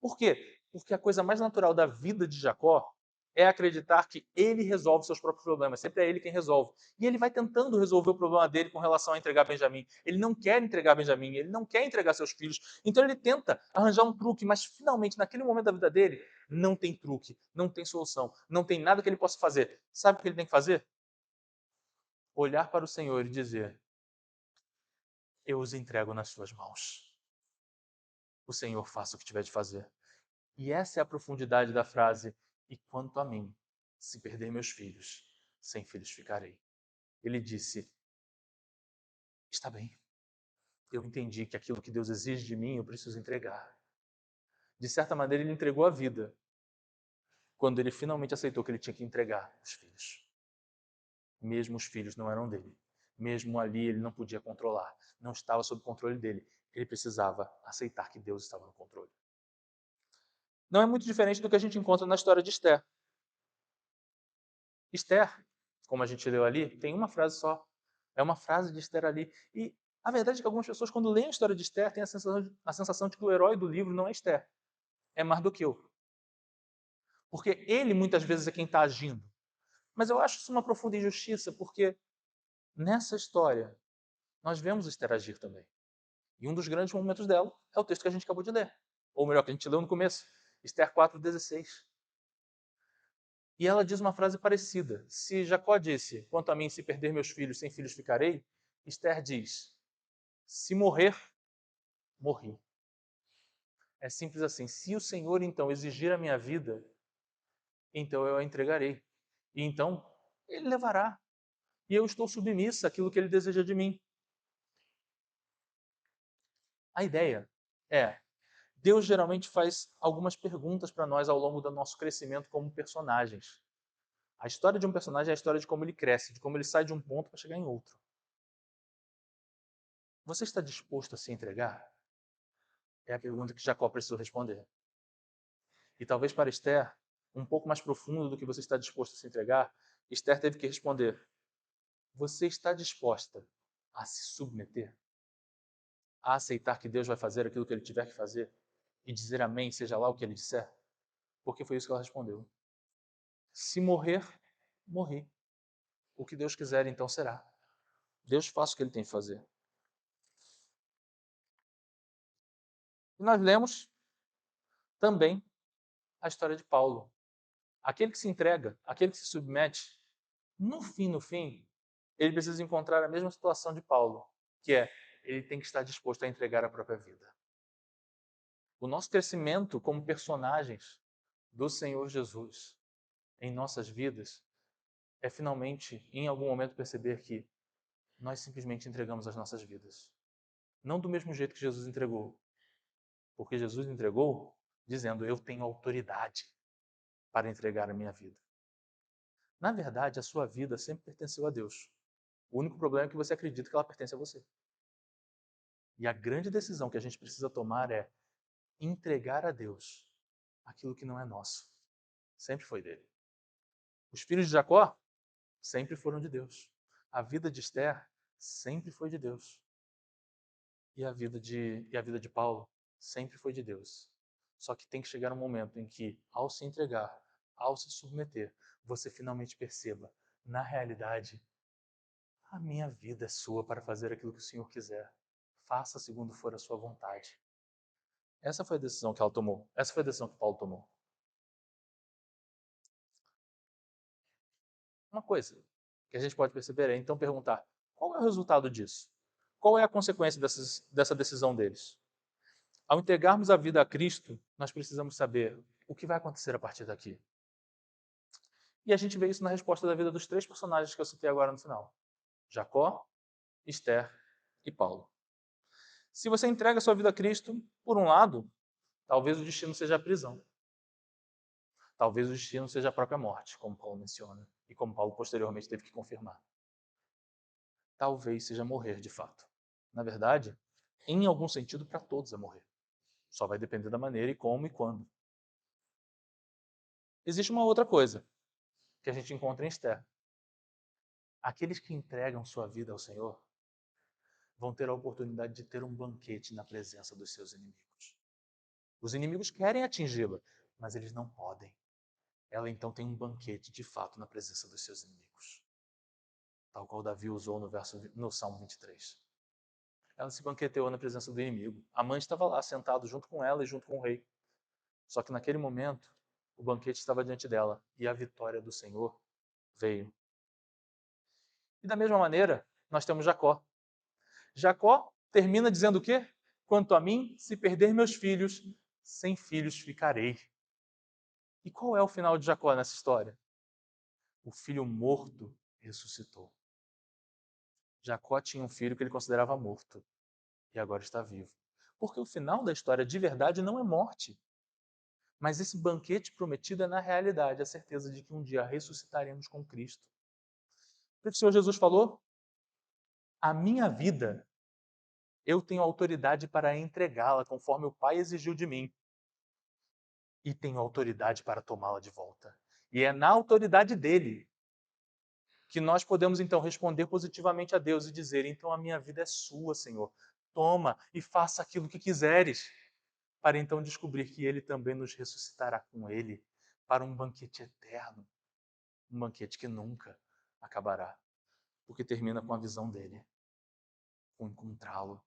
Por quê? Porque a coisa mais natural da vida de Jacó é acreditar que ele resolve seus próprios problemas, sempre é ele quem resolve. E ele vai tentando resolver o problema dele com relação a entregar Benjamim. Ele não quer entregar Benjamim, ele não quer entregar seus filhos. Então ele tenta arranjar um truque, mas finalmente, naquele momento da vida dele, não tem truque, não tem solução, não tem nada que ele possa fazer. Sabe o que ele tem que fazer? Olhar para o Senhor e dizer: eu os entrego nas suas mãos. O Senhor faça o que tiver de fazer. E essa é a profundidade da frase: e quanto a mim, se perder meus filhos, sem filhos ficarei. Ele disse: está bem, eu entendi que aquilo que Deus exige de mim, eu preciso entregar. De certa maneira, ele entregou a vida quando ele finalmente aceitou que ele tinha que entregar os filhos. Mesmo os filhos não eram dele. Mesmo ali, ele não podia controlar. Não estava sob controle dele. Ele precisava aceitar que Deus estava no controle. Não é muito diferente do que a gente encontra na história de Esther. Esther, como a gente leu ali, tem uma frase só. É uma frase de Esther ali. E a verdade é que algumas pessoas, quando leem a história de Esther, têm a sensação de que o herói do livro não é Esther, é Mardoqueu. Porque ele, muitas vezes, é quem está agindo. Mas eu acho isso uma profunda injustiça, porque nessa história, nós vemos Esther agir também. E um dos grandes momentos dela é o texto que a gente acabou de ler. Ou melhor, que a gente leu no começo. Esther 4,16. E ela diz uma frase parecida. Se Jacó disse, quanto a mim, se perder meus filhos, sem filhos ficarei, Esther diz, se morrer, morri. É simples assim. Se o Senhor, então, exigir a minha vida, então eu a entregarei. E então, Ele levará. E eu estou submissa àquilo que Ele deseja de mim. A ideia é, Deus geralmente faz algumas perguntas para nós ao longo do nosso crescimento como personagens. A história de um personagem é a história de como ele cresce, de como ele sai de um ponto para chegar em outro. Você está disposto a se entregar? É a pergunta que Jacó precisou responder. E talvez para Esther, um pouco mais profundo do que você está disposto a se entregar, Esther teve que responder: você está disposta a se submeter? a aceitar que Deus vai fazer aquilo que ele tiver que fazer e dizer amém, seja lá o que ele disser? Porque foi isso que ela respondeu. Se morrer, morri. O que Deus quiser, então será. Deus faça o que ele tem que fazer. E nós lemos também a história de Paulo. Aquele que se entrega, aquele que se submete, no fim, ele precisa encontrar a mesma situação de Paulo, que é, ele tem que estar disposto a entregar a própria vida. O nosso crescimento como personagens do Senhor Jesus em nossas vidas é finalmente, em algum momento, perceber que nós simplesmente entregamos as nossas vidas. Não do mesmo jeito que Jesus entregou, porque Jesus entregou dizendo, eu tenho autoridade para entregar a minha vida. Na verdade, a sua vida sempre pertenceu a Deus. O único problema é que você acredita que ela pertence a você. E a grande decisão que a gente precisa tomar é entregar a Deus aquilo que não é nosso. Sempre foi dele. Os filhos de Jacó sempre foram de Deus. A vida de Esther sempre foi de Deus. E a vida de Paulo sempre foi de Deus. Só que tem que chegar um momento em que, ao se entregar, ao se submeter, você finalmente perceba, na realidade, a minha vida é sua para fazer aquilo que o Senhor quiser. Faça segundo for a sua vontade. Essa foi a decisão que ela tomou. Essa foi a decisão que Paulo tomou. Uma coisa que a gente pode perceber é então perguntar: qual é o resultado disso? Qual é a consequência dessa decisão deles? Ao entregarmos a vida a Cristo, nós precisamos saber o que vai acontecer a partir daqui. E a gente vê isso na resposta da vida dos três personagens que eu citei agora no final: Jacó, Esther e Paulo. Se você entrega a sua vida a Cristo, por um lado, talvez o destino seja a prisão. Talvez o destino seja a própria morte, como Paulo menciona, e como Paulo posteriormente teve que confirmar. Talvez seja morrer de fato. Na verdade, em algum sentido, para todos é morrer. Só vai depender da maneira e como e quando. Existe uma outra coisa que a gente encontra em Esther. Aqueles que entregam sua vida ao Senhor vão ter a oportunidade de ter um banquete na presença dos seus inimigos. Os inimigos querem atingi-la, mas eles não podem. Ela então tem um banquete de fato na presença dos seus inimigos. Tal qual Davi usou no Salmo 23. Ela se banqueteou na presença do inimigo. Amã estava lá, sentado junto com ela e junto com o rei. Só que naquele momento, o banquete estava diante dela e a vitória do Senhor veio. E da mesma maneira, nós temos Jacó. Jacó termina dizendo o quê? Quanto a mim, se perder meus filhos, sem filhos ficarei. E qual é o final de Jacó nessa história? O filho morto ressuscitou. Jacó tinha um filho que ele considerava morto e agora está vivo. Porque o final da história de verdade não é morte. Mas esse banquete prometido é, na realidade, a certeza de que um dia ressuscitaremos com Cristo. Porque o Senhor Jesus falou: a minha vida, eu tenho autoridade para entregá-la, conforme o Pai exigiu de mim. E tenho autoridade para tomá-la de volta. E é na autoridade dele que nós podemos, então, responder positivamente a Deus e dizer: então a minha vida é sua, Senhor. Toma e faça aquilo que quiseres. Para então descobrir que ele também nos ressuscitará com ele para um banquete eterno. Um banquete que nunca acabará, porque termina com a visão dele, com encontrá-lo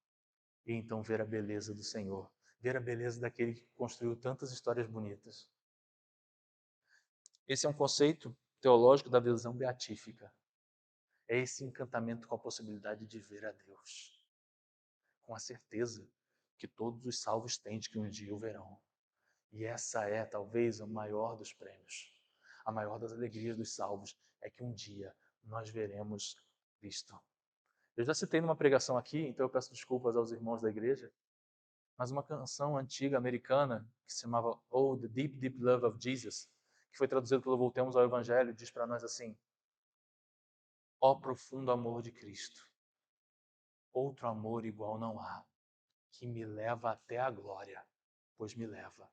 e então ver a beleza do Senhor, ver a beleza daquele que construiu tantas histórias bonitas. Esse é um conceito teológico da visão beatífica. É esse encantamento com a possibilidade de ver a Deus, com a certeza que todos os salvos têm de que um dia o verão. E essa é, talvez, o maior dos prêmios. A maior das alegrias dos salvos é que um dia nós veremos Cristo. Eu já citei numa pregação aqui, então eu peço desculpas aos irmãos da igreja, mas uma canção antiga americana que se chamava Oh, the Deep, Deep Love of Jesus, que foi traduzido pelo Voltemos ao Evangelho, diz para nós assim: ó profundo amor de Cristo, outro amor igual não há, que me leva até a glória, pois me leva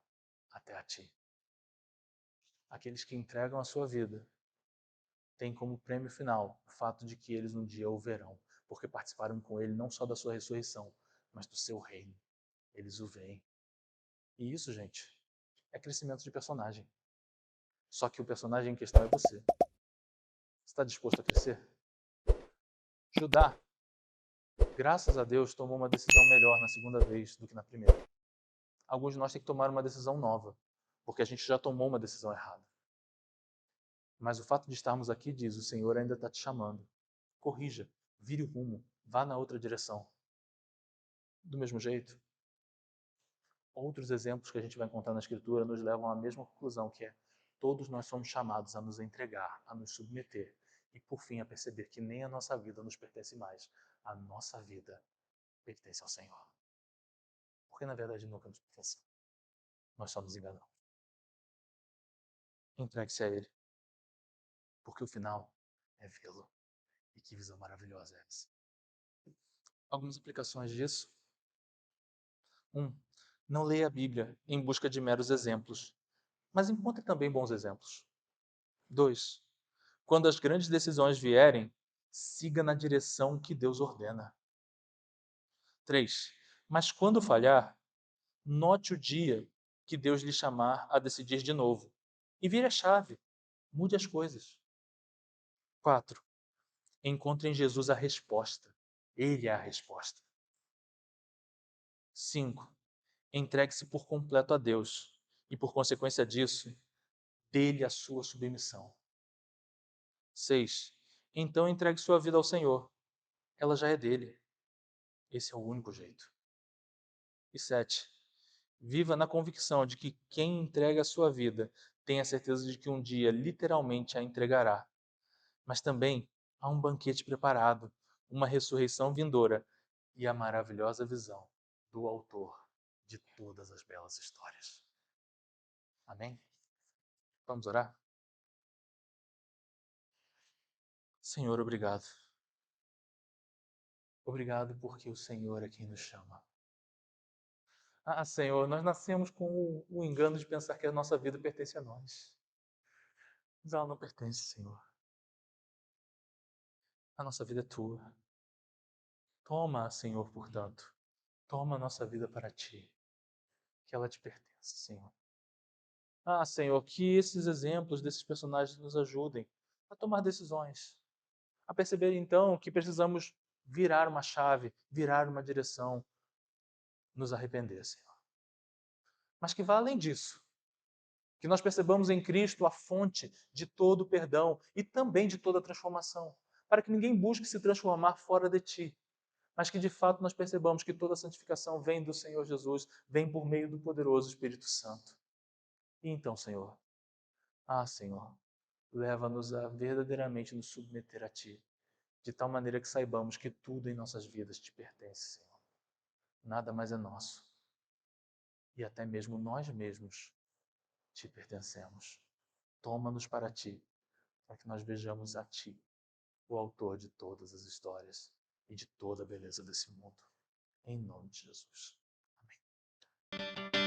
até a ti. Aqueles que entregam a sua vida têm como prêmio final o fato de que eles um dia o verão, porque participaram com ele não só da sua ressurreição, mas do seu reino. Eles o veem. E isso, gente, é crescimento de personagem. Só que o personagem em questão é você. Você está disposto a crescer? Judá, graças a Deus, tomou uma decisão melhor na segunda vez do que na primeira. Alguns de nós têm que tomar uma decisão nova, porque a gente já tomou uma decisão errada. Mas o fato de estarmos aqui diz, o Senhor ainda está te chamando. Corrija, vire o rumo, vá na outra direção. Do mesmo jeito, outros exemplos que a gente vai encontrar na Escritura nos levam à mesma conclusão, que é todos nós somos chamados a nos entregar, a nos submeter e, por fim, a perceber que nem a nossa vida nos pertence mais. A nossa vida pertence ao Senhor. Porque, na verdade, nunca nos pertence. Nós só nos enganamos. Entregue-se a Ele, porque o final é vê-lo. E que visão maravilhosa é essa. Algumas aplicações disso. 1. Não leia a Bíblia em busca de meros exemplos, mas encontre também bons exemplos. 2. Quando as grandes decisões vierem, siga na direção que Deus ordena. 3. Mas quando falhar, note o dia que Deus lhe chamar a decidir de novo. E vire a chave. Mude as coisas. 4. Encontre em Jesus a resposta. Ele é a resposta. 5. Entregue-se por completo a Deus. E por consequência disso, dê-lhe a sua submissão. 6. Então entregue sua vida ao Senhor. Ela já é dele. Esse é o único jeito. E 7. Viva na convicção de que quem entrega a sua vida tem a certeza de que um dia literalmente a entregará. Mas também há um banquete preparado, uma ressurreição vindoura e a maravilhosa visão do autor de todas as belas histórias. Amém? Vamos orar? Senhor, obrigado. Obrigado porque o Senhor é quem nos chama. Ah, Senhor, nós nascemos com o engano de pensar que a nossa vida pertence a nós. Mas ela não pertence, Senhor. A nossa vida é tua. Toma, Senhor, portanto. Toma a nossa vida para ti. Que ela te pertence, Senhor. Ah, Senhor, que esses exemplos desses personagens nos ajudem a tomar decisões. A perceber, então, que precisamos virar uma chave, virar uma direção, nos arrepender, Senhor. Mas que vá além disso. Que nós percebamos em Cristo a fonte de todo o perdão e também de toda a transformação, para que ninguém busque se transformar fora de Ti, mas que de fato nós percebamos que toda a santificação vem do Senhor Jesus, vem por meio do poderoso Espírito Santo. E então, Senhor, Senhor, leva-nos a verdadeiramente nos submeter a Ti, de tal maneira que saibamos que tudo em nossas vidas Te pertence, Senhor. Nada mais é nosso. E até mesmo nós mesmos Te pertencemos. Toma-nos para Ti, para que nós vejamos a Ti, o autor de todas as histórias e de toda a beleza desse mundo. Em nome de Jesus. Amém.